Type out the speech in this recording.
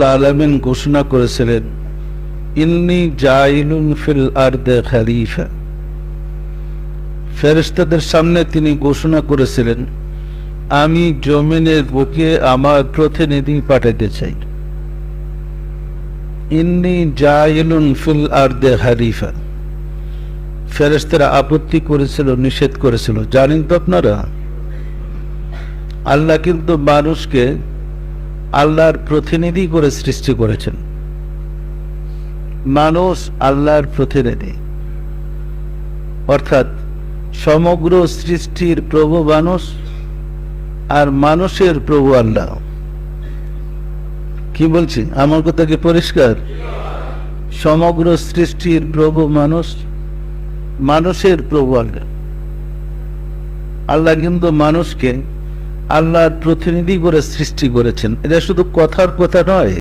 আলামিন ঘোষণা করেছিলেন, ইন্নী জাইলুন ফিল আরদে খলিফা। ফেরেশতাদের সামনে তিনি ঘোষণা করেছিলেন, আমি জমিনের বুকে আমার প্রতিনিধি পাঠাতে চাই। ইন্নী জাইলুন ফিল আরদে খলিফা। ফেরেশতারা আপত্তি করেছিল, নিষেধ করেছিল। জানেন তো আপনারা, আল্লাহ কিন্তু মানুষকে আল্লাহর প্রতিনিধি করে সৃষ্টি করেছেন। মানুষ আল্লাহর প্রতিনিধি, অর্থাৎ সমগ্র সৃষ্টির প্রভু মানুষ আর মানুষের প্রভু আল্লাহ। কি বলছি, আমার কথা কি পরিষ্কার? সমগ্র সৃষ্টির প্রভু মানুষ, মানুষের প্রভু আল্লাহ। আল্লাহ কিন্তু মানুষকে আল্লাহর প্রতিনিধি করে সৃষ্টি করেছেন। এটা শুধু কথার কথা নয়।